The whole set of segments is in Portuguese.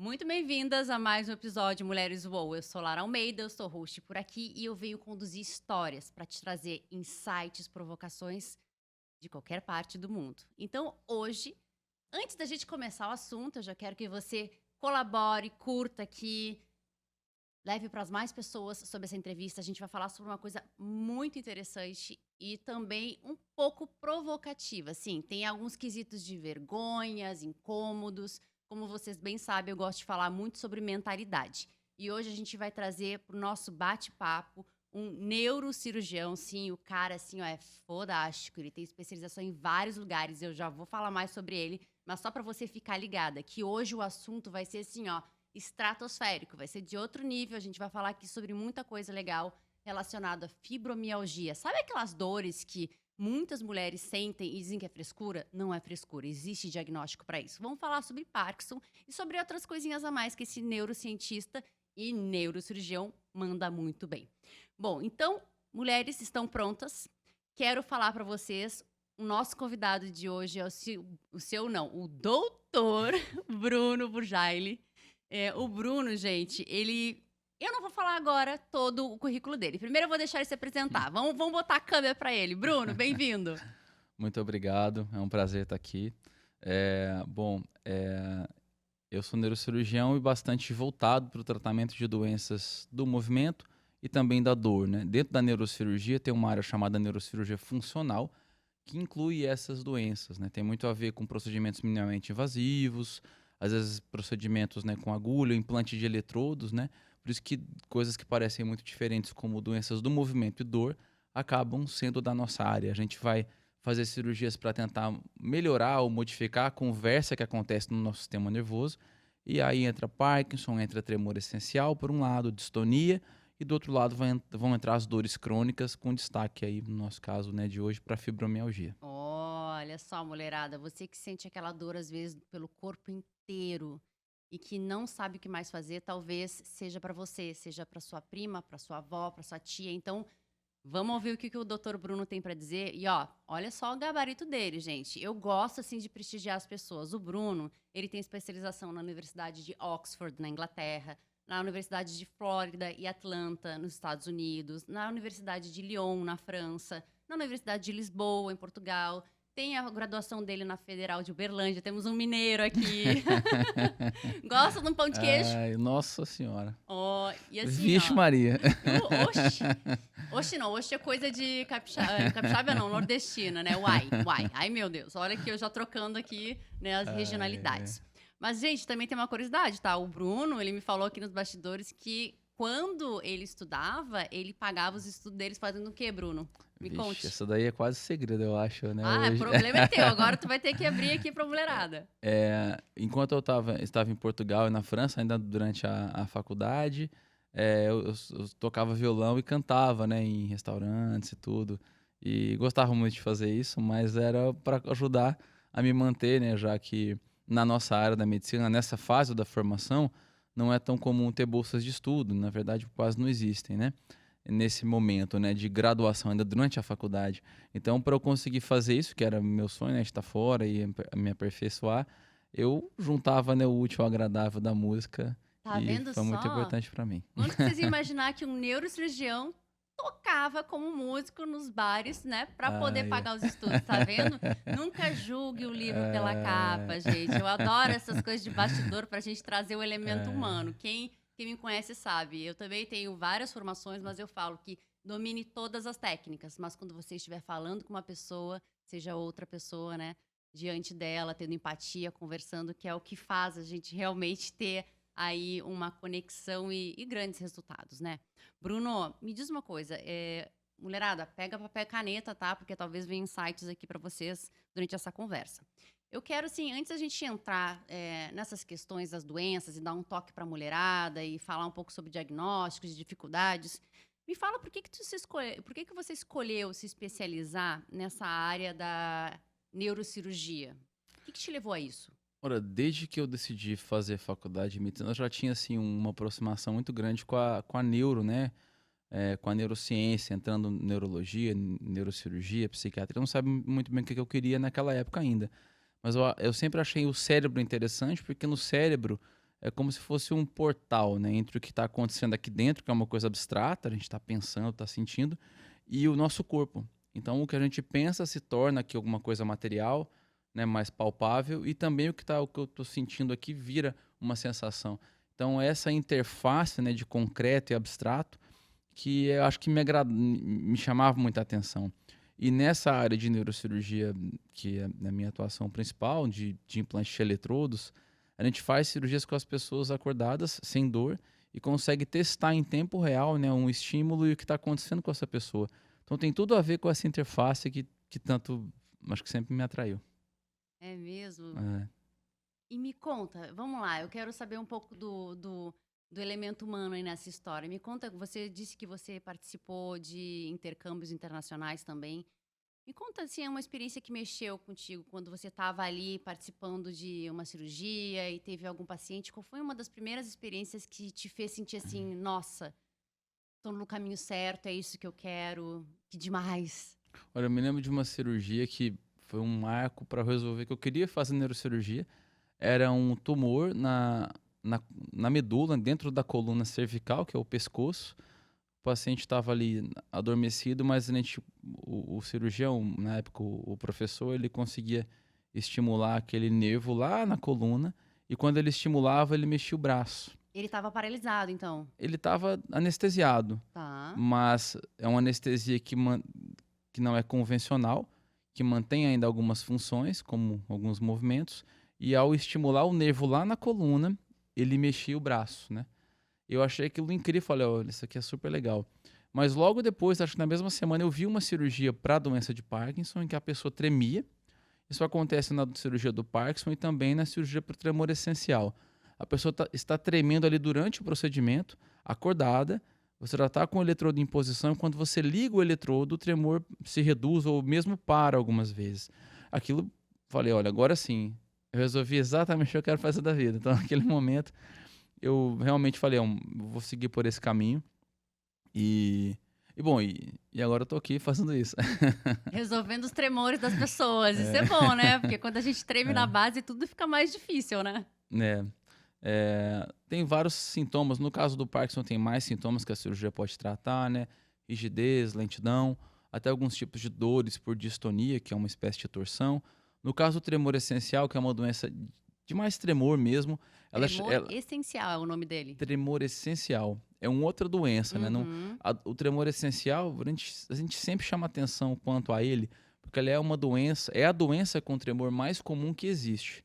Muito bem-vindas a mais um episódio Mulheres UOL. Eu sou Lara Almeida, eu sou host por aqui e eu venho conduzir histórias para te trazer insights, provocações de qualquer parte do mundo. Então, hoje, antes da gente começar o assunto, eu já quero que você colabore, curta aqui, leve para as mais pessoas sobre essa entrevista. A gente vai falar sobre uma coisa muito interessante e também um pouco provocativa. Sim, tem alguns quesitos de vergonhas, incômodos. Como vocês bem sabem, eu gosto de falar muito sobre mentalidade. E hoje a gente vai trazer para o nosso bate-papo um neurocirurgião. Sim, o cara assim, ó, é fodástico. Ele tem especialização em vários lugares. Eu já vou falar mais sobre ele, mas só para você ficar ligada, que hoje o assunto vai ser assim, ó, estratosférico, vai ser de outro nível. A gente vai falar aqui sobre muita coisa legal relacionada à fibromialgia. Sabe aquelas dores que muitas mulheres sentem e dizem que é frescura? Não é frescura, existe diagnóstico para isso. Vamos falar sobre Parkinson e sobre outras coisinhas a mais que esse neurocientista e neurocirurgião manda muito bem. Bom, então, mulheres estão prontas? Quero falar para vocês, o nosso convidado de hoje é o doutor Bruno Burjaili. O Bruno, gente, eu não vou falar agora todo o currículo dele. Primeiro eu vou deixar ele se apresentar. Vamos botar a câmera para ele. Bruno, bem-vindo. Muito obrigado, é um prazer estar aqui. Eu sou neurocirurgião e bastante voltado para o tratamento de doenças do movimento e também da dor, né? Dentro da neurocirurgia tem uma área chamada neurocirurgia funcional, que inclui essas doenças, né? Tem muito a ver com procedimentos minimamente invasivos, às vezes procedimentos, né, com agulha, implante de eletrodos, né? Por isso que coisas que parecem muito diferentes, como doenças do movimento e dor, acabam sendo da nossa área. A gente vai fazer cirurgias para tentar melhorar ou modificar a conversa que acontece no nosso sistema nervoso. E aí entra Parkinson, entra tremor essencial, por um lado, distonia, e do outro lado vão entrar as dores crônicas, com destaque aí, no nosso caso, né, de hoje, para fibromialgia. Olha só, mulherada, você que sente aquela dor às vezes pelo corpo inteiro e que não sabe o que mais fazer, talvez seja para você, seja para sua prima, para sua avó, para sua tia. Então, vamos ouvir o que o Dr. Bruno tem para dizer. E ó, olha só o gabarito dele, gente. Eu gosto assim de prestigiar as pessoas. O Bruno, ele tem especialização na Universidade de Oxford, na Inglaterra, na Universidade de Flórida e Atlanta, nos Estados Unidos, na Universidade de Lyon, na França, na Universidade de Lisboa, em Portugal. Tem a graduação dele na Federal de Uberlândia. Temos um mineiro aqui. Gosta de um pão de queijo? Ai, nossa senhora. Ó, e assim, Vixe ó. Maria. Oxi. Oxi não, oxi é coisa de capixaba, capixaba não, nordestina, né? Uai. Ai, meu Deus, olha que eu já trocando aqui, né, as regionalidades. Mas, gente, também tem uma curiosidade, tá? O Bruno, ele me falou aqui nos bastidores que quando ele estudava, ele pagava os estudos deles fazendo o quê, Bruno? Me Vixe, conte. essa daí é quase segredo, eu acho, né, Ah, o hoje. problema é teu, agora tu vai ter que abrir aqui pra mulherada. Enquanto estava em Portugal e na França, ainda durante a faculdade, eu tocava violão e cantava, né, em restaurantes e tudo. E gostava muito de fazer isso, mas era para ajudar a me manter, né, já que na nossa área da medicina, nessa fase da formação, não é tão comum ter bolsas de estudo, na verdade quase não existem, né? Nesse momento, né, de graduação, ainda durante a faculdade. Então, para eu conseguir fazer isso, que era meu sonho, né, de estar fora e me aperfeiçoar, eu juntava, né, o útil ao agradável da música Tá e vendo foi muito só? importante para mim. Quando que vocês iam imaginar que um neurocirurgião tocava como músico nos bares, né, pra poder Ai, pagar os estudos, tá vendo? Nunca julgue o livro pela capa, gente. Eu adoro essas coisas de bastidor pra gente trazer o elemento humano. Quem me conhece sabe. Eu também tenho várias formações, mas eu falo que domine todas as técnicas. Mas quando você estiver falando com uma pessoa, seja outra pessoa, né, diante dela, tendo empatia, conversando, que é o que faz a gente realmente ter aí uma conexão e grandes resultados, né? Bruno, me diz uma coisa, mulherada, pega papel e caneta, tá? Porque talvez venham insights aqui para vocês durante essa conversa. Eu quero, assim, antes da gente entrar nessas questões das doenças e dar um toque para a mulherada e falar um pouco sobre diagnósticos e dificuldades, me fala por que você escolheu se especializar nessa área da neurocirurgia? O que te levou a isso? ora, desde que eu decidi fazer faculdade de medicina, eu já tinha, assim, uma aproximação muito grande com a neuro, né? Com a neurociência, entrando em neurologia, neurocirurgia, psiquiatria. Eu não sabia muito bem o que eu queria naquela época ainda. Mas eu sempre achei o cérebro interessante, porque no cérebro é como se fosse um portal, né, entre o que está acontecendo aqui dentro, que é uma coisa abstrata, a gente está pensando, está sentindo, e o nosso corpo. Então, o que a gente pensa se torna aqui alguma coisa material, né, mais palpável, e também o que eu estou sentindo aqui vira uma sensação. Então, essa interface, né, de concreto e abstrato, que eu acho que me chamava muita atenção. E nessa área de neurocirurgia, que é a minha atuação principal, de implante de eletrodos, a gente faz cirurgias com as pessoas acordadas, sem dor, e consegue testar em tempo real, né, um estímulo e o que está acontecendo com essa pessoa. Então tem tudo a ver com essa interface que tanto, acho que sempre me atraiu. É mesmo? É. E me conta, vamos lá, eu quero saber um pouco do elemento humano aí nessa história. Me conta, você disse que você participou de intercâmbios internacionais também. Me conta, assim, é uma experiência que mexeu contigo quando você estava ali participando de uma cirurgia e teve algum paciente. Qual foi uma das primeiras experiências que te fez sentir assim, nossa, estou no caminho certo, é isso que eu quero, que demais. Olha, eu me lembro de uma cirurgia que foi um marco para resolver que eu queria fazer neurocirurgia. Era um tumor na, na medula, dentro da coluna cervical, que é o pescoço. O paciente estava ali adormecido, mas o cirurgião, na época o professor, ele conseguia estimular aquele nervo lá na coluna, e quando ele estimulava, ele mexia o braço. Ele estava paralisado, então. Ele estava anestesiado, Tá. mas é uma anestesia que não é convencional, que mantém ainda algumas funções, como alguns movimentos, e ao estimular o nervo lá na coluna, ele mexia o braço, né? Eu achei aquilo incrível, falei, olha, isso aqui é super legal. Mas logo depois, acho que na mesma semana, eu vi uma cirurgia para a doença de Parkinson, em que a pessoa tremia. Isso acontece na cirurgia do Parkinson e também na cirurgia para o tremor essencial. A pessoa está tremendo ali durante o procedimento, acordada, você já está com o eletrodo em posição, e quando você liga o eletrodo, o tremor se reduz ou mesmo para algumas vezes. Aquilo, falei, olha, agora sim, eu resolvi exatamente o que eu quero fazer da vida. Então, naquele momento, eu realmente falei, vou seguir por esse caminho. E agora eu tô aqui fazendo isso. Resolvendo os tremores das pessoas. Isso é bom, né? Porque quando a gente treme na base, tudo fica mais difícil, né? Tem vários sintomas. No caso do Parkinson, tem mais sintomas que a cirurgia pode tratar, né? Rigidez, lentidão, até alguns tipos de dores por distonia, que é uma espécie de torção. No caso do tremor essencial, que é uma doença de mais tremor mesmo. Tremor essencial é o nome dele. Tremor essencial. É uma outra doença, né? Uhum. O tremor essencial, a gente sempre chama atenção quanto a ele, porque ele é uma doença, é a doença com tremor mais comum que existe.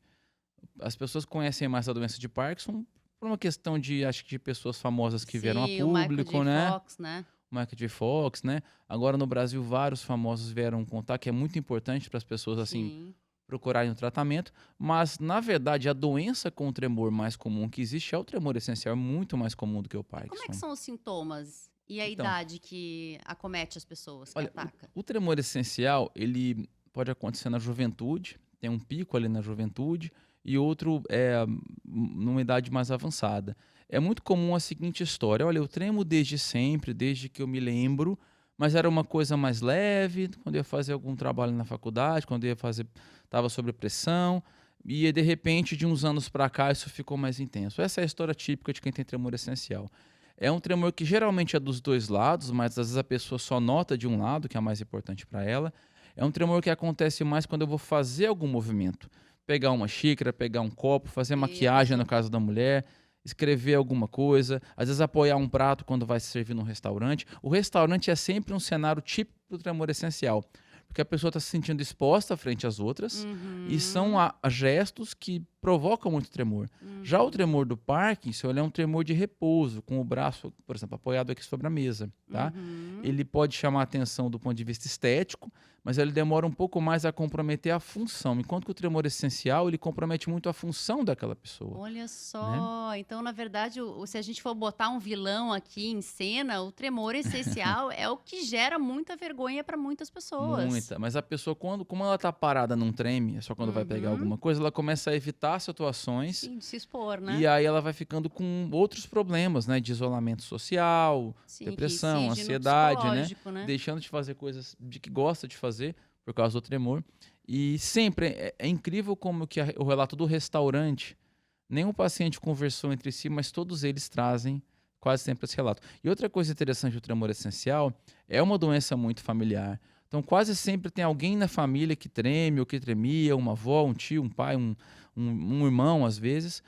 As pessoas conhecem mais a doença de Parkinson por uma questão de, acho que de pessoas famosas que vieram a público, o Michael J. né? Fox, né? Michael J. Fox, né? Agora no Brasil vários famosos vieram contar, que é muito importante para as pessoas assim Sim. procurarem o tratamento, mas na verdade a doença com tremor mais comum que existe é o tremor essencial, é muito mais comum do que o Parkinson. Como é que são os sintomas e a Então, idade que acomete as pessoas, que olha, ataca? o tremor essencial, ele pode acontecer na juventude, tem um pico ali na juventude e outro numa idade mais avançada. É muito comum a seguinte história: olha, eu tremo desde sempre, desde que eu me lembro, mas era uma coisa mais leve, quando eu ia fazer algum trabalho na faculdade, quando eu ia fazer, estava sob pressão, e de repente, de uns anos para cá, isso ficou mais intenso. Essa é a história típica de quem tem tremor essencial. É um tremor que geralmente é dos dois lados, mas às vezes a pessoa só nota de um lado, que é mais importante para ela. É um tremor que acontece mais quando eu vou fazer algum movimento. Pegar uma xícara, pegar um copo, fazer maquiagem no Isso. caso da mulher, escrever alguma coisa, às vezes apoiar um prato quando vai se servir num restaurante. O restaurante é sempre um cenário típico do tremor essencial, porque a pessoa está se sentindo exposta frente às outras e são Uhum. gestos que provocam muito tremor. Já o tremor do Parkinson, ele é um tremor de repouso, com o braço, por exemplo, apoiado aqui sobre a mesa, tá? Uhum. Ele pode chamar atenção do ponto de vista estético, mas ele demora um pouco mais a comprometer a função, enquanto que o tremor essencial, ele compromete muito a função daquela pessoa, Olha né? só, então na verdade, se a gente for botar um vilão aqui em cena, o tremor essencial é o que gera muita vergonha para muitas pessoas. Muita, mas a pessoa, como ela tá parada, não treme, é só quando vai pegar Uhum. alguma coisa, ela começa a evitar situações. Sim, de se expor, E né? aí ela vai ficando com outros problemas, né? De isolamento social, Sim, que depressão, incide no ansiedade, né? psicológico, né? Deixando de fazer coisas de que gosta de fazer por causa do tremor. E sempre é incrível como que o relato do restaurante, Nenhum paciente conversou entre si, mas todos eles trazem quase sempre esse relato. E outra coisa interessante do tremor essencial é uma doença muito familiar. Então, quase sempre tem alguém na família que treme ou que tremia, uma avó, um tio, um pai, um irmão, às vezes.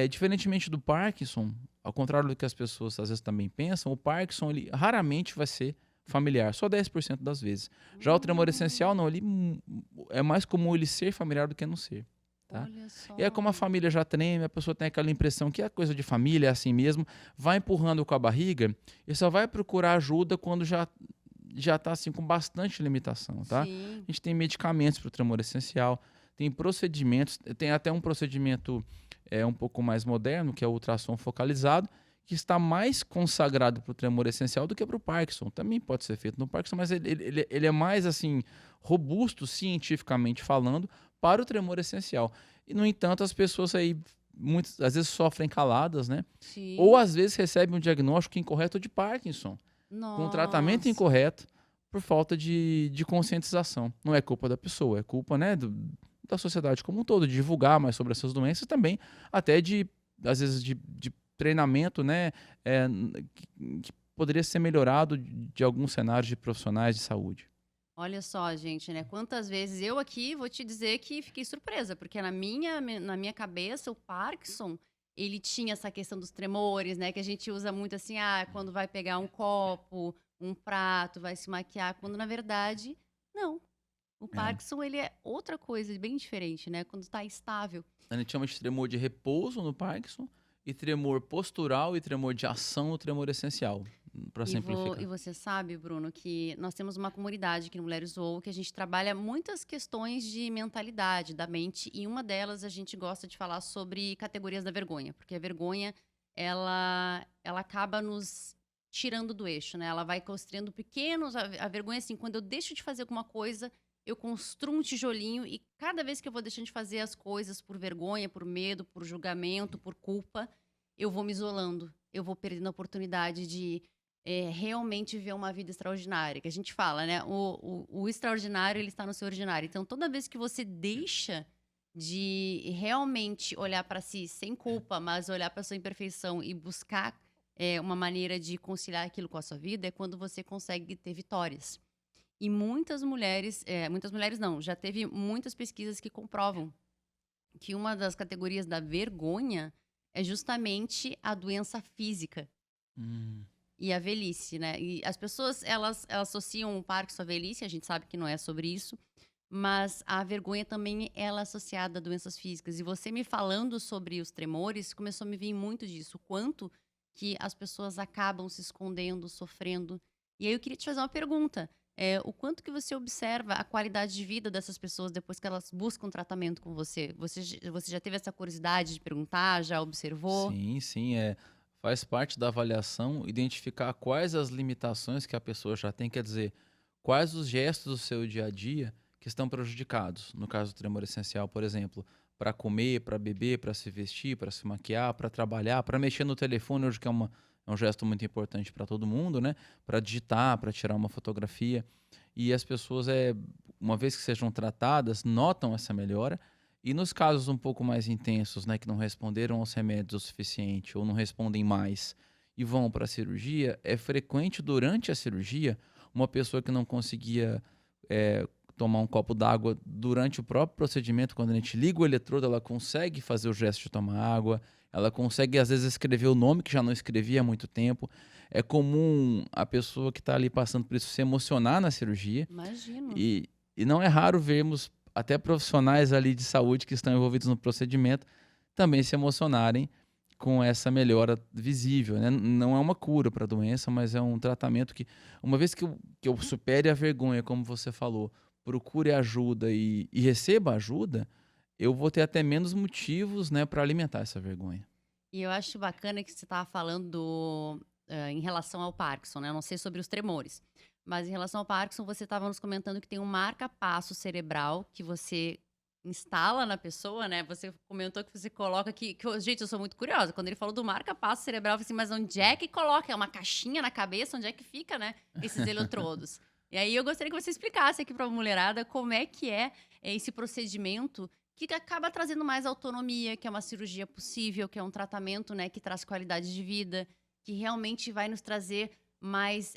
Diferentemente do Parkinson, ao contrário do que as pessoas às vezes também pensam, o Parkinson ele raramente vai ser familiar, só 10% das vezes. Já o tremor essencial, não, ele é mais comum ele ser familiar do que não ser. Tá? Olha E aí, só. como a família já treme, a pessoa tem aquela impressão que é coisa de família, é assim mesmo, vai empurrando com a barriga e só vai procurar ajuda quando já está assim, com bastante limitação. Tá? Sim. A gente tem medicamentos para o tremor essencial, tem procedimentos, tem até um procedimento um pouco mais moderno, que é o ultrassom focalizado, que está mais consagrado para o tremor essencial do que para o Parkinson. Também pode ser feito no Parkinson, mas ele é mais assim robusto, cientificamente falando, para o tremor essencial. E, no entanto, as pessoas aí, muitas, às vezes, sofrem caladas, né? Ou, Sim. às vezes, recebem um diagnóstico incorreto de Parkinson, com um tratamento Nossa. incorreto, por falta de conscientização. Não é culpa da pessoa, é culpa, né, da sociedade como um todo, de divulgar mais sobre essas doenças também, até às vezes, de treinamento, né, que poderia ser melhorado de alguns cenários de profissionais de saúde. Olha só, gente, né? Quantas vezes eu aqui vou te dizer que fiquei surpresa, porque na minha cabeça, o Parkinson, ele tinha essa questão dos tremores, né? Que a gente usa muito assim, quando vai pegar um copo, um prato, vai se maquiar, quando na verdade, não. O É. Parkinson, ele é outra coisa, bem diferente, né? Quando tá estável. A gente chama de tremor de repouso no Parkinson, e tremor postural e tremor de ação no tremor essencial, para E simplificar. você sabe, Bruno, que nós temos uma comunidade aqui no Mulheres Voam que a gente trabalha muitas questões de mentalidade, da mente, e uma delas a gente gosta de falar sobre categorias da vergonha, porque a vergonha, ela acaba nos tirando do eixo, né? Ela vai construindo pequenos. A vergonha, assim, quando eu deixo de fazer alguma coisa, eu construo um tijolinho, e cada vez que eu vou deixando de fazer as coisas por vergonha, por medo, por julgamento, por culpa, eu vou me isolando, eu vou perdendo a oportunidade de realmente ver uma vida extraordinária. Que a gente fala, né? O extraordinário, ele está no seu ordinário. Então, toda vez que você deixa de realmente olhar para si sem culpa, mas olhar para sua imperfeição e buscar uma maneira de conciliar aquilo com a sua vida, é quando você consegue ter vitórias. E muitas mulheres não, já teve muitas pesquisas que comprovam que uma das categorias da vergonha é justamente a doença física Hum, e a velhice, né? E as pessoas, elas associam o Parkinson à velhice, a gente sabe que não é sobre isso, mas a vergonha também ela é associada a doenças físicas. E você me falando sobre os tremores, começou a me vir muito disso, o quanto que as pessoas acabam se escondendo, sofrendo. E aí eu queria te fazer uma pergunta. O quanto que você observa a qualidade de vida dessas pessoas depois que elas buscam tratamento com você? Você já teve essa curiosidade de perguntar? Já observou? sim, sim, faz parte da avaliação identificar quais as limitações que a pessoa já tem, quer dizer, quais os gestos do seu dia a dia que estão prejudicados. No caso do tremor essencial, por exemplo, para comer, para beber, para se vestir, para se maquiar, para trabalhar, para mexer no telefone, hoje que é um gesto muito importante para todo mundo, né? Para digitar, para tirar uma fotografia. E as pessoas, uma vez que sejam tratadas, notam essa melhora. E nos casos um pouco mais intensos, né, que não responderam aos remédios o suficiente ou não respondem mais e vão para a cirurgia, é frequente durante a cirurgia uma pessoa que não conseguia tomar um copo d'água durante o próprio procedimento, quando a gente liga o eletrodo, ela consegue fazer o gesto de tomar água, ela consegue às vezes escrever o nome que já não escrevia há muito tempo. É comum a pessoa que está ali passando por isso se emocionar na cirurgia Imagino. e não é raro vermos até profissionais ali de saúde que estão envolvidos no procedimento também se emocionarem com essa melhora visível, né? Não é uma cura para a doença, mas é um tratamento que, uma vez que eu supere a vergonha, como você falou, procure ajuda e receba ajuda, eu vou ter até menos motivos, né, para alimentar essa vergonha. E eu acho bacana que você estava falando em relação ao Parkinson, né? Eu não sei sobre os tremores, mas em relação ao Parkinson, você estava nos comentando que tem um marca-passo cerebral que você instala na pessoa, né? Você comentou que você coloca gente, eu sou muito curiosa. Quando ele falou do marca-passo cerebral, eu falei assim, mas onde é que coloca? É uma caixinha na cabeça? Onde é que fica, né? Esses eletrodos. E aí eu gostaria que você explicasse aqui para a mulherada como é que é esse procedimento que acaba trazendo mais autonomia, que é uma cirurgia possível, que é um tratamento, né, que traz qualidade de vida, que realmente vai nos trazer mais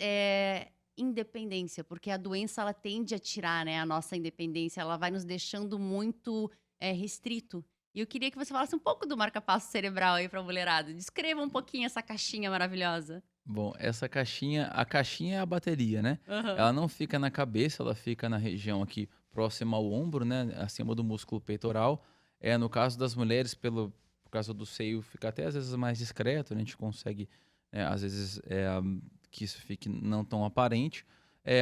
independência, porque a doença ela tende a tirar, né, a nossa independência, ela vai nos deixando muito restrito. E eu queria que você falasse um pouco do marca-passo cerebral aí pra mulherada. Descreva um pouquinho essa caixinha maravilhosa. Bom, essa caixinha, a caixinha é a bateria, né? Aham. Ela não fica na cabeça, ela fica na região aqui próxima ao ombro, né? Acima do músculo peitoral. No caso das mulheres, por causa do seio, fica até às vezes mais discreto, né? A gente consegue, às vezes, que isso fique não tão aparente.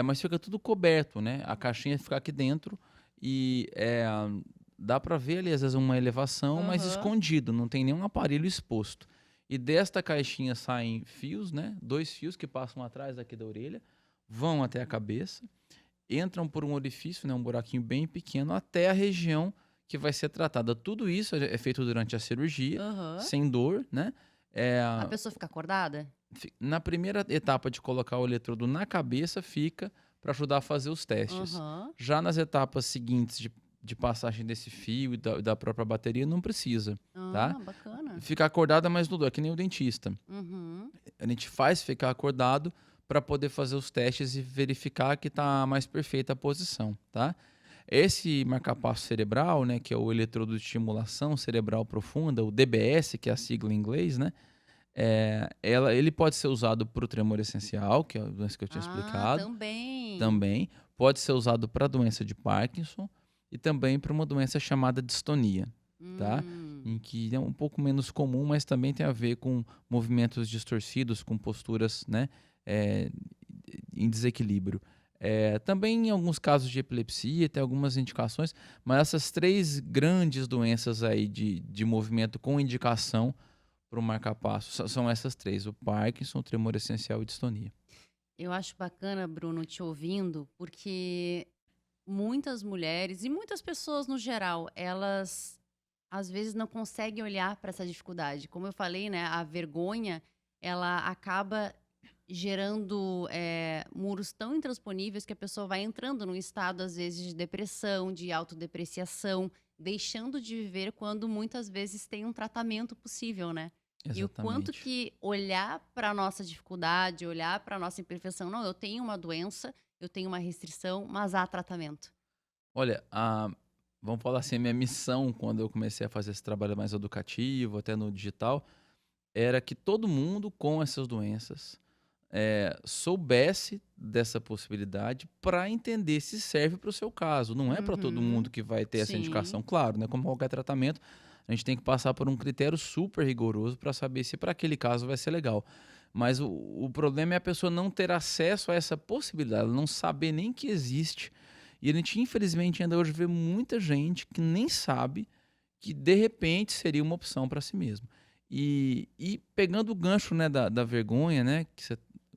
Mas fica tudo coberto, né? A caixinha fica aqui dentro e dá para ver ali, às vezes, uma elevação, mas Aham. escondido, não tem nenhum aparelho exposto. E desta caixinha saem fios, né? 2 fios que passam atrás aqui da orelha, vão até a cabeça, entram por um orifício, né? Um buraquinho bem pequeno, até a região que vai ser tratada. Tudo isso é feito durante a cirurgia, Aham. sem dor, né? É, A pessoa fica acordada? Na primeira etapa de colocar o eletrodo na cabeça, fica para ajudar a fazer os testes. Aham. Já nas etapas seguintes de passagem desse fio e da própria bateria, não precisa, tá? Ah, bacana. Ficar acordada, mas não dói, é que nem o dentista. Uhum. A gente faz ficar acordado para poder fazer os testes e verificar que está mais perfeita a posição, tá? Esse marca-passo cerebral, né, que é o eletrodo de estimulação cerebral profunda, o DBS, que é a sigla em inglês, né? Ele pode ser usado para o tremor essencial, que é a doença que eu tinha Ah, explicado, também. também. Pode ser usado para a doença de Parkinson e também para uma doença chamada distonia, tá? Hum. Em que é um pouco menos comum, mas também tem a ver com movimentos distorcidos, com posturas, né, eh, em desequilíbrio. Também em alguns casos de epilepsia, tem algumas indicações, mas essas 3 grandes doenças aí de movimento com indicação para o marca-passo são essas 3: o Parkinson, o tremor essencial e distonia. Eu acho bacana, Bruno, te ouvindo, porque muitas mulheres e muitas pessoas no geral, elas às vezes não conseguem olhar para essa dificuldade. Como eu falei, né, a vergonha, ela acaba gerando muros tão intransponíveis que a pessoa vai entrando num estado, às vezes, de depressão, de autodepreciação, deixando de viver quando muitas vezes tem um tratamento possível, né? E o quanto Exatamente. que olhar para a nossa dificuldade, olhar para a nossa imperfeição, não, eu tenho uma doença, eu tenho uma restrição, mas há tratamento. Olha, vamos falar assim, a minha missão quando eu comecei a fazer esse trabalho mais educativo, até no digital, era que todo mundo com essas doenças soubesse dessa possibilidade para entender se serve para o seu caso. Não é para todo mundo Uhum. que vai ter essa Sim. indicação, claro, né? Como qualquer tratamento, a gente tem que passar por um critério super rigoroso para saber se para aquele caso vai ser legal. Mas o problema é a pessoa não ter acesso a essa possibilidade, ela não saber nem que existe. E a gente, infelizmente, ainda hoje vê muita gente que nem sabe que de repente seria uma opção para si mesmo. E pegando o gancho, né, da vergonha, né, que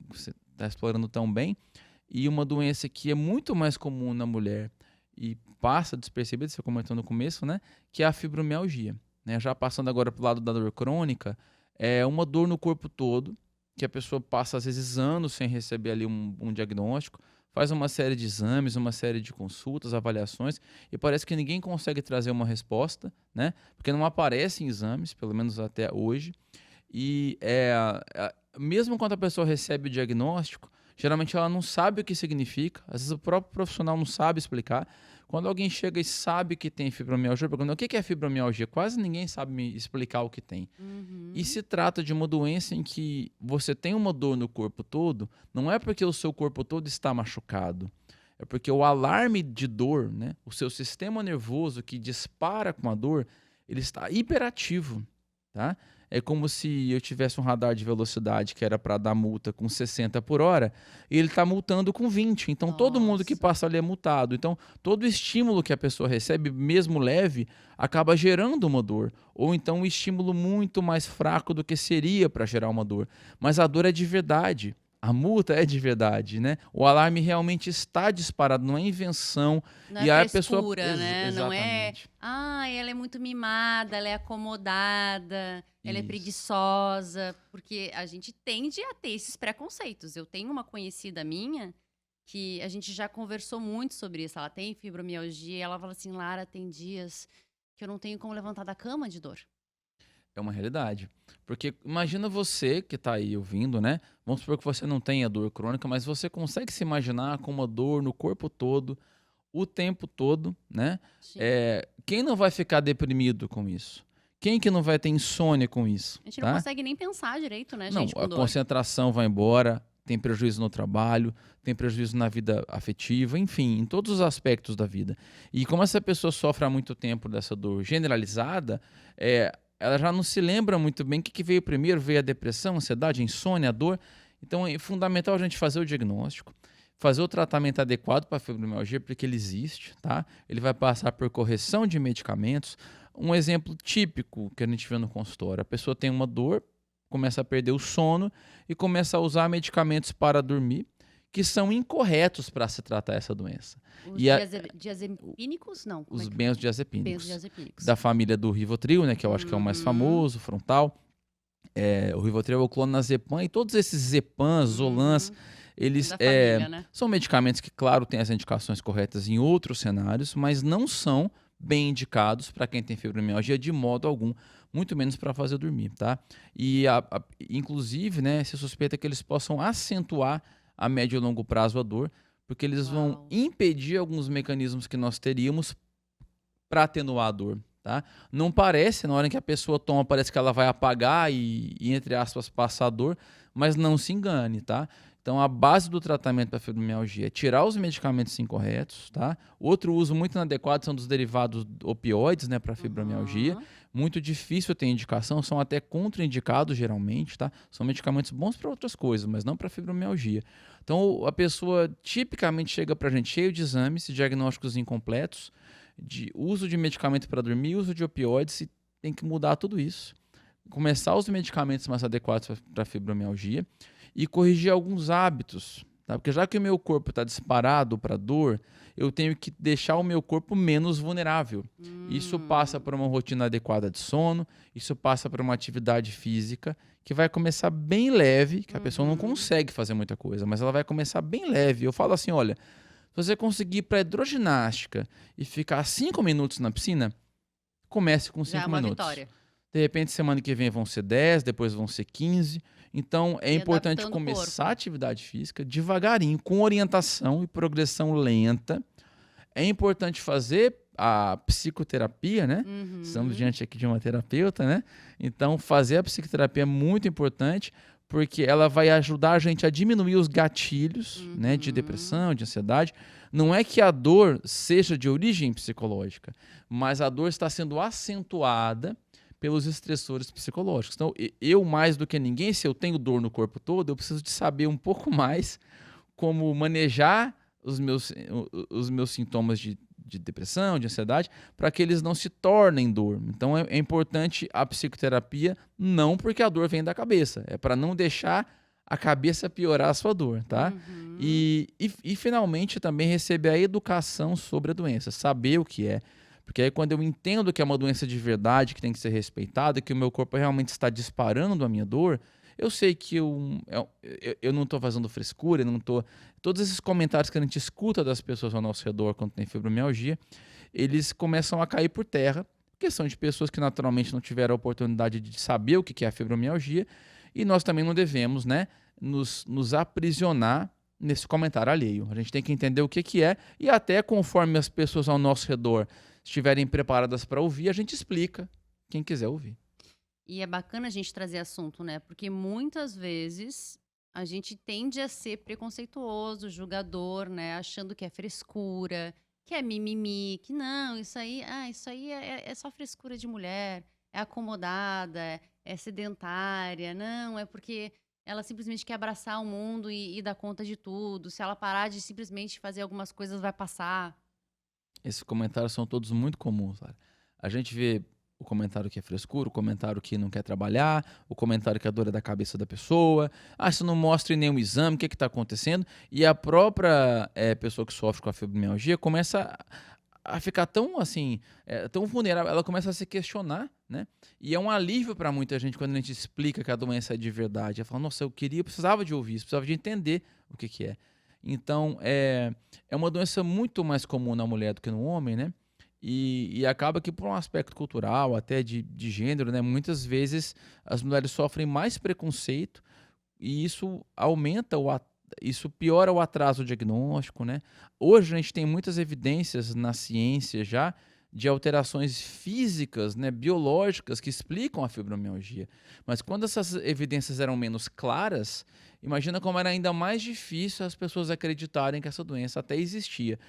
você está explorando tão bem, e uma doença que é muito mais comum na mulher e passa despercebida, você comentou no começo, né, que é a fibromialgia. Né? Já passando agora para o lado da dor crônica, é uma dor no corpo todo, que a pessoa passa às vezes anos sem receber ali um diagnóstico, faz uma série de exames, uma série de consultas, avaliações, e parece que ninguém consegue trazer uma resposta, né? Porque não aparece em exames, pelo menos até hoje. E mesmo quando a pessoa recebe o diagnóstico, geralmente ela não sabe o que significa, às vezes o próprio profissional não sabe explicar. Quando alguém chega e sabe que tem fibromialgia, pergunta o que é fibromialgia? Quase ninguém sabe me explicar o que tem. E Uhum. se trata de uma doença em que você tem uma dor no corpo todo, não é porque o seu corpo todo está machucado, é porque o alarme de dor, né, o seu sistema nervoso que dispara com a dor, ele está hiperativo, tá? É como se eu tivesse um radar de velocidade que era para dar multa com 60 por hora, e ele está multando com 20. Então todo mundo que Nossa. passa ali é multado. Então todo estímulo que a pessoa recebe, mesmo leve, acaba gerando uma dor, ou então um estímulo muito mais fraco do que seria para gerar uma dor. Mas a dor é de verdade. A multa é de verdade, né? O alarme realmente está disparado, não é invenção. Não é E aí a pessoa. frescura, né, não é: Exatamente. "Ai, ela é muito mimada, ela é acomodada, ela é Isso. preguiçosa", porque a gente tende a ter esses preconceitos. Eu tenho uma conhecida minha, que a gente já conversou muito sobre isso, ela tem fibromialgia e ela fala assim: "Lara, tem dias que eu não tenho como levantar da cama de dor. É uma realidade. Porque imagina você que está aí ouvindo, né? Vamos supor que você não tenha dor crônica, mas você consegue se imaginar com uma dor no corpo todo, o tempo todo, né? Sim. Quem não vai ficar deprimido com isso? Quem que não vai ter insônia com isso? A gente não Tá? consegue nem pensar direito, né, Não, gente, com a dor. concentração vai embora, tem prejuízo no trabalho, tem prejuízo na vida afetiva, enfim, em todos os aspectos da vida. E como essa pessoa sofre há muito tempo dessa dor generalizada, ela já não se lembra muito bem o que veio primeiro, veio a depressão, a ansiedade, a insônia, a dor. Então é fundamental a gente fazer o diagnóstico, fazer o tratamento adequado para a fibromialgia, porque ele existe, tá? Ele vai passar por correção de medicamentos. Um exemplo típico que a gente vê no consultório, a pessoa tem uma dor, começa a perder o sono e começa a usar medicamentos para dormir que são incorretos para se tratar essa doença. Os diazepínicos, não? Os benzodiazepínicos. Benzodiazepínicos. Da família do Rivotril, né, que eu acho que é o mais famoso, frontal. O Rivotril é o clonazepam e todos esses Zepams, Zolans, eles Da família, né? são medicamentos que, claro, têm as indicações corretas em outros cenários, mas não são bem indicados para quem tem fibromialgia de modo algum, muito menos para fazer dormir, tá? E, inclusive, né, se suspeita que eles possam acentuar a médio e longo prazo a dor, porque eles vão impedir alguns mecanismos que nós teríamos para atenuar a dor, tá? Não parece, na hora em que a pessoa toma, parece que ela vai apagar e entre aspas, passar a dor, mas não se engane, tá? Então, a base do tratamento para fibromialgia é tirar os medicamentos incorretos, tá? Outro uso muito inadequado são dos derivados opioides, né, para fibromialgia. Muito difícil ter indicação, são até contraindicados geralmente, tá? São medicamentos bons para outras coisas, mas não para fibromialgia. Então, a pessoa tipicamente chega para a gente cheio de exames, diagnósticos incompletos, de uso de medicamento para dormir, uso de opioides, e tem que mudar tudo isso. Começar os medicamentos mais adequados para fibromialgia e corrigir alguns hábitos, tá? Porque já que o meu corpo está disparado para dor, eu tenho que deixar o meu corpo menos vulnerável. Isso passa por uma rotina adequada de sono, isso passa por uma atividade física que vai começar bem leve, que a pessoa não consegue fazer muita coisa, mas ela vai começar bem leve. Eu falo assim, olha, se você conseguir ir para hidroginástica e ficar 5 minutos na piscina, comece com 5 minutos. Vitória. De repente, semana que vem vão ser 10, depois vão ser 15. Então, é importante adaptando o começar a atividade física devagarinho, com orientação e progressão lenta. É importante fazer a psicoterapia, né? Estamos diante aqui de uma terapeuta, né? Então, fazer a psicoterapia é muito importante, porque ela vai ajudar a gente a diminuir os gatilhos, né, de depressão, de ansiedade. Não é que a dor seja de origem psicológica, mas a dor está sendo acentuada pelos estressores psicológicos. Então, eu mais do que ninguém, se eu tenho dor no corpo todo, eu preciso de saber um pouco mais como manejar os meus sintomas de depressão, de ansiedade, para que eles não se tornem dor. Então, é importante a psicoterapia, não porque a dor vem da cabeça, é para não deixar a cabeça piorar a sua dor, tá? E finalmente, também receber a educação sobre a doença, saber o que é. Porque aí quando eu entendo que é uma doença de verdade, que tem que ser respeitada, que o meu corpo realmente está disparando a minha dor, eu sei que eu não estou fazendo frescura, eu não estou... Todos esses comentários que a gente escuta das pessoas ao nosso redor quando tem fibromialgia, eles começam a cair por terra, porque são de pessoas que naturalmente não tiveram a oportunidade de saber o que é a fibromialgia, e nós também não devemos, né, nos aprisionar nesse comentário alheio. A gente tem que entender o que é, e até conforme as pessoas ao nosso redor estiverem preparadas para ouvir, a gente explica, quem quiser ouvir. E é bacana a gente trazer assunto, né? Porque muitas vezes a gente tende a ser preconceituoso, julgador, né? Achando que é frescura, que é mimimi, que não, isso aí é só frescura de mulher, é acomodada, é sedentária, não, é porque ela simplesmente quer abraçar o mundo e dar conta de tudo. Se ela parar de simplesmente fazer algumas coisas, vai passar. Esses comentários são todos muito comuns, sabe? A gente vê o comentário que é frescura, o comentário que não quer trabalhar, o comentário que a dor é da cabeça da pessoa. Isso não mostra em nenhum exame, o que está acontecendo? E a própria pessoa que sofre com a fibromialgia começa a ficar tão assim, tão vulnerável, ela começa a se questionar, né? E é um alívio para muita gente quando a gente explica que a doença é de verdade. Ela fala, nossa, eu precisava de ouvir isso, precisava de entender o que é. Então, é uma doença muito mais comum na mulher do que no homem, né? E acaba que por um aspecto cultural, até de gênero, né, muitas vezes as mulheres sofrem mais preconceito e isso aumenta isso piora o atraso diagnóstico, né? Hoje a gente tem muitas evidências na ciência já de alterações físicas, né, biológicas que explicam a fibromialgia. Mas quando essas evidências eram menos claras, imagina como era ainda mais difícil as pessoas acreditarem que essa doença até existia.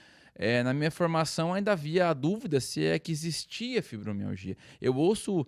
Na minha formação ainda havia a dúvida se é que existia fibromialgia. Eu ouço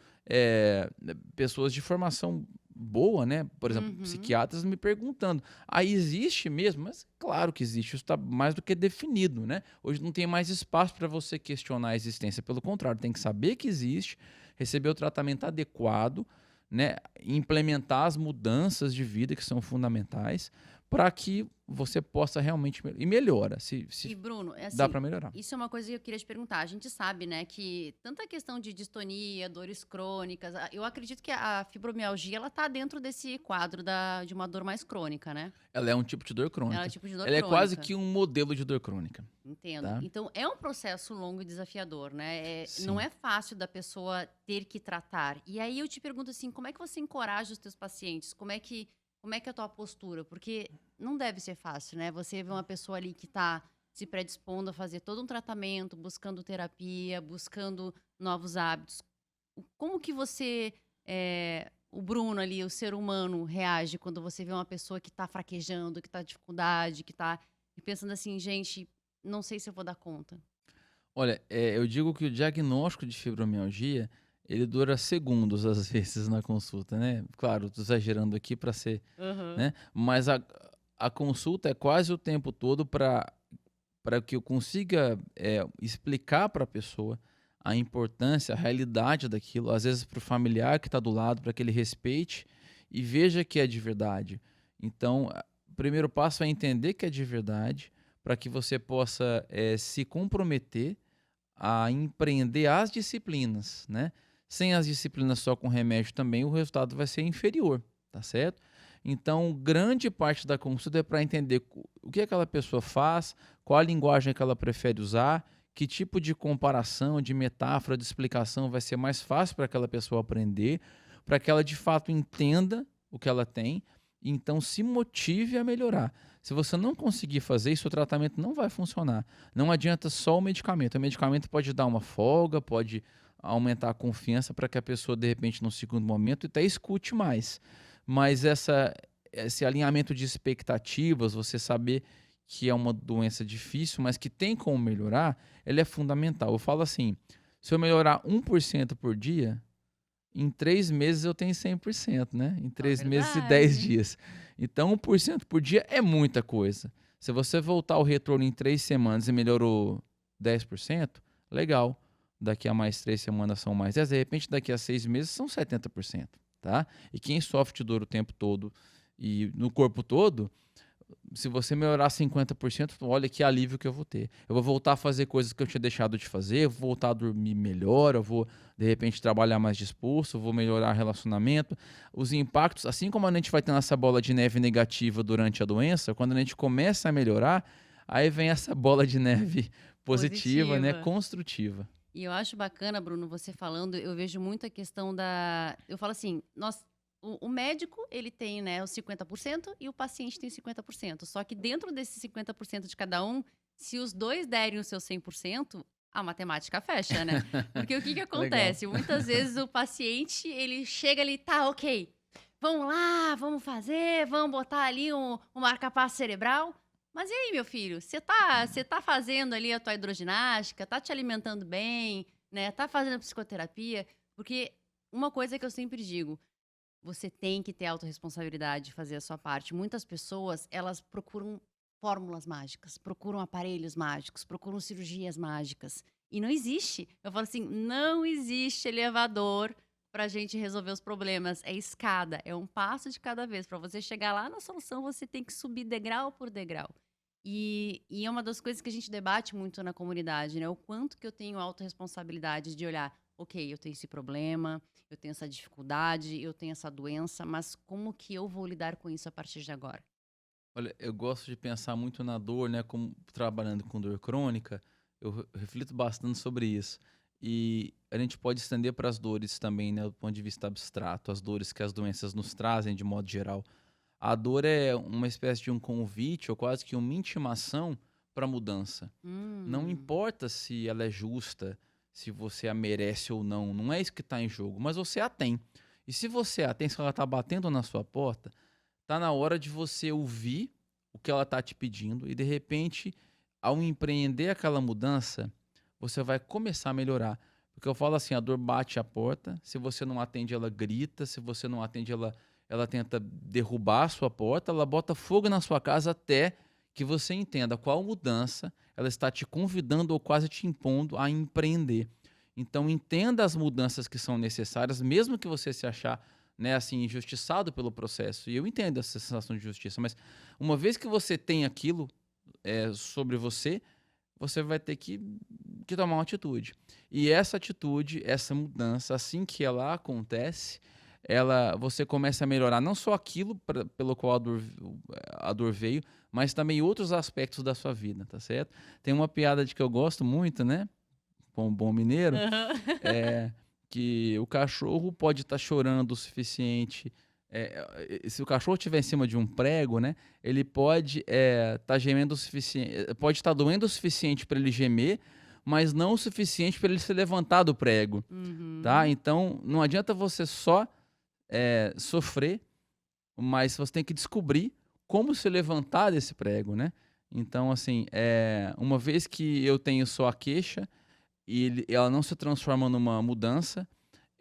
pessoas de formação boa, né? Por exemplo, Uhum. psiquiatras me perguntando: "Ah, existe mesmo?" Mas claro que existe, isso está mais do que definido, né? Hoje não tem mais espaço para você questionar a existência, pelo contrário, tem que saber que existe, receber o tratamento adequado, né? Implementar as mudanças de vida que são fundamentais para que você possa realmente e melhora, se E Bruno, é dá assim, para melhorar. isso é uma coisa que eu queria te perguntar. A gente sabe, né, que tanta questão de distonia, dores crônicas, eu acredito que a fibromialgia ela tá dentro desse quadro de uma dor mais crônica, né? Ela é um tipo de dor Ela é um crônica. tipo de dor Ela é quase crônica. que um modelo de dor crônica, Entendo. tá? Então é um processo longo e desafiador, né? Não Sim. é fácil da pessoa ter que tratar. E aí eu te pergunto assim, como é que você encoraja os teus pacientes? Como é que é a tua postura? Porque não deve ser fácil, né? Você vê uma pessoa ali que está se predispondo a fazer todo um tratamento, buscando terapia, buscando novos hábitos. Como que você, o Bruno ali, o ser humano, reage quando você vê uma pessoa que está fraquejando, que está em dificuldade, que está pensando assim, gente, não sei se eu vou dar conta. Olha, eu digo que o diagnóstico de fibromialgia, ele dura segundos, às vezes, na consulta, né. Claro, tô exagerando aqui para ser, Aham. né, mas a consulta é quase o tempo todo para que eu consiga, explicar para a pessoa a importância, a realidade daquilo, às vezes para o familiar que está do lado, para que ele respeite e veja que é de verdade. Então, o primeiro passo é entender que é de verdade, para que você possa, se comprometer a empreender as disciplinas, né. Sem as disciplinas só com remédio também, o resultado vai ser inferior, tá certo? Então, grande parte da consulta é para entender o que aquela pessoa faz, qual a linguagem que ela prefere usar, que tipo de comparação, de metáfora, de explicação vai ser mais fácil para aquela pessoa aprender, para que ela de fato entenda o que ela tem e então se motive a melhorar. Se você não conseguir fazer isso, o tratamento não vai funcionar. Não adianta só o medicamento. O medicamento pode dar uma folga, pode aumentar a confiança para que a pessoa, de repente, num segundo momento, até escute mais. Mas esse alinhamento de expectativas, você saber que é uma doença difícil, mas que tem como melhorar, ele é fundamental. Eu falo assim: se eu melhorar 1% por dia, em 3 meses eu tenho 100%, né? Em É 3 meses e 10 verdade. dias. Então 1% por dia é muita coisa. Se você voltar o retorno em 3 semanas e melhorou 10%, legal. Daqui a mais 3 semanas são mais 10, de repente daqui a 6 meses são 70%, tá? E quem sofre de dor o tempo todo e no corpo todo, se você melhorar 50%, olha que alívio que eu vou ter. Eu vou voltar a fazer coisas que eu tinha deixado de fazer, eu vou voltar a dormir melhor, eu vou, de repente, trabalhar mais disposto, eu vou melhorar o relacionamento. Os impactos, assim como a gente vai tendo essa bola de neve negativa durante a doença, quando a gente começa a melhorar, aí vem essa bola de neve positiva, né, Positiva. construtiva. E eu acho bacana, Bruno, você falando, eu vejo muito a questão da. Eu falo assim, o médico, ele tem, né, os 50% e o paciente tem 50%. Só que dentro desses 50% de cada um, se os dois derem o seu 100%, a matemática fecha, né? Porque o que que Legal. acontece? Muitas vezes o paciente, ele chega ali, tá, ok, vamos lá, vamos fazer, vamos botar ali um marca-passo cerebral. Mas e aí, meu filho? Você tá fazendo ali a tua hidroginástica? Tá te alimentando bem, né? Tá fazendo psicoterapia? Porque uma coisa que eu sempre digo, você tem que ter autorresponsabilidade de fazer a sua parte. Muitas pessoas, elas procuram fórmulas mágicas, procuram aparelhos mágicos, procuram cirurgias mágicas. E não existe. Eu falo assim, não existe elevador pra gente resolver os problemas. É escada, é um passo de cada vez. Para você chegar lá na solução, você tem que subir degrau por degrau. E é uma das coisas que a gente debate muito na comunidade, né? O quanto que eu tenho autorresponsabilidade de olhar, ok, eu tenho esse problema, eu tenho essa dificuldade, eu tenho essa doença, mas como que eu vou lidar com isso a partir de agora? Olha, eu gosto de pensar muito na dor, né, como trabalhando com dor crônica, eu reflito bastante sobre isso. E a gente pode estender para as dores também, né, do ponto de vista abstrato, as dores que as doenças nos trazem de modo geral. A dor é uma espécie de um convite ou quase que uma intimação para a mudança. Não Hum. importa se ela é justa, se você a merece ou não, não é isso que está em jogo, mas você a tem. E se você a tem, se ela está batendo na sua porta, tá na hora de você ouvir o que ela está te pedindo e de repente, ao empreender aquela mudança, você vai começar a melhorar. Porque eu falo assim, a dor bate a porta, se você não atende, ela grita, se você não atende, ela tenta derrubar a sua porta, ela bota fogo na sua casa até que você entenda qual mudança ela está te convidando ou quase te impondo a empreender. Então entenda as mudanças que são necessárias, mesmo que você se achar, né, assim, injustiçado pelo processo. E eu entendo essa sensação de justiça, mas uma vez que você tem aquilo sobre você, você vai ter que tomar uma atitude. E essa atitude, essa mudança, assim que ela acontece, você começa a melhorar não só aquilo pelo qual a dor veio, mas também outros aspectos da sua vida, tá certo? Tem uma piada de que eu gosto muito, né? Bom mineiro, Aham. é que o cachorro pode estar chorando o suficiente. Se o cachorro estiver em cima de um prego, né, ele pode estar gemendo o suficiente, pode estar doendo o suficiente para ele gemer, mas não o suficiente para ele se levantar do prego, tá? Uhum. Então não adianta você só sofrer, mas você tem que descobrir como se levantar desse prego, né? Então, assim, uma vez que eu tenho só a queixa e ela não se transforma numa mudança,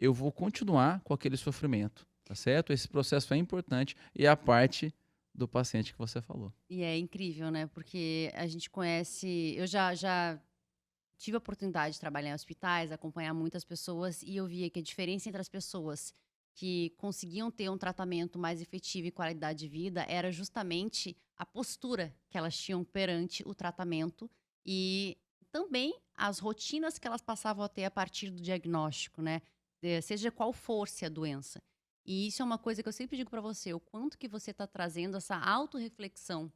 eu vou continuar com aquele sofrimento, tá certo? Esse processo é importante e é a parte do paciente que você falou. E é incrível, né? Porque a gente conhece. Eu já tive a oportunidade de trabalhar em hospitais, acompanhar muitas pessoas, e eu via que a diferença entre as pessoas que conseguiam ter um tratamento mais efetivo e qualidade de vida era justamente a postura que elas tinham perante o tratamento e também as rotinas que elas passavam a ter a partir do diagnóstico, né? Seja qual fosse a doença. E isso é uma coisa que eu sempre digo para você, o quanto que você está trazendo essa autorreflexão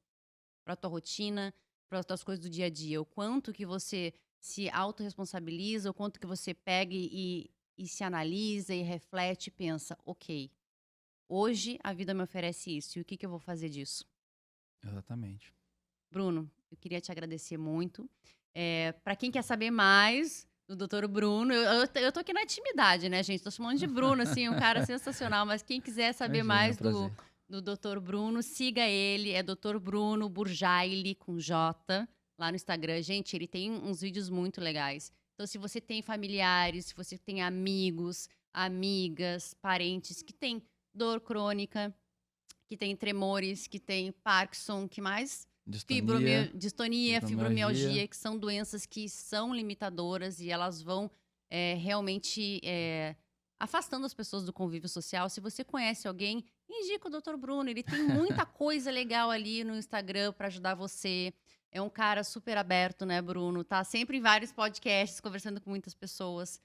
para a tua rotina, para as tuas coisas do dia a dia, o quanto que você se autorresponsabiliza, o quanto que você pega e se analisa e reflete e pensa, ok, hoje a vida me oferece isso, e o que que eu vou fazer disso? Exatamente. Bruno, eu queria te agradecer muito. Para quem quer saber mais do Dr. Bruno, eu tô aqui na intimidade, né, gente? Tô chamando de Bruno, assim, um cara sensacional, mas quem quiser saber Imagina, é um mais do, prazer. do Dr. Bruno, siga ele, é Dr. Bruno Burjaili, com J, lá no Instagram. Gente, ele tem uns vídeos muito legais. Então, se você tem familiares, se você tem amigos, amigas, parentes que têm dor crônica, que tem tremores, que tem Parkinson, que mais? Distonia, Distonia, fibromialgia. fibromialgia, que são doenças que são limitadoras e elas vão realmente afastando as pessoas do convívio social. Se você conhece alguém, indica o Dr. Bruno. Ele tem muita coisa legal ali no Instagram para ajudar você. É um cara super aberto, né, Bruno? Tá sempre em vários podcasts, conversando com muitas pessoas.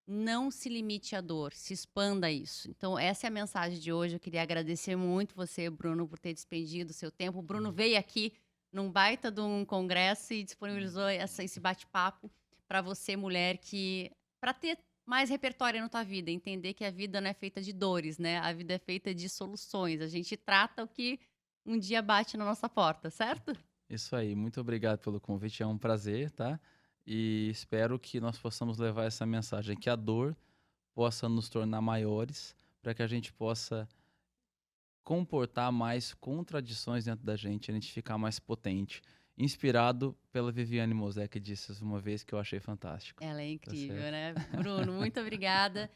Não se limite à dor, se expanda isso. Então, essa é a mensagem de hoje. Eu queria agradecer muito você, Bruno, por ter despendido o seu tempo. O Bruno veio aqui num baita de um congresso e disponibilizou esse bate-papo para você, mulher, que para ter mais repertório na tua vida, entender que a vida não é feita de dores, né? A vida é feita de soluções. A gente trata o que um dia bate na nossa porta, certo? Isso aí, muito obrigado pelo convite, é um prazer, tá? E espero que nós possamos levar essa mensagem, que a dor possa nos tornar maiores, para que a gente possa comportar mais contradições dentro da gente, a gente ficar mais potente. Inspirado pela Viviane Mosé, que disse isso uma vez que eu achei fantástico. Ela é Tá incrível, certo? né? Bruno, muito obrigada.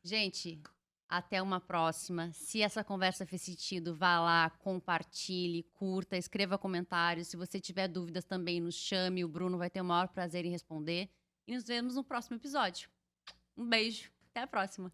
Gente, até uma próxima. Se essa conversa fez sentido, vá lá, compartilhe, curta, escreva comentários. Se você tiver dúvidas também, nos chame. O Bruno vai ter o maior prazer em responder. E nos vemos no próximo episódio. Um beijo. Até a próxima.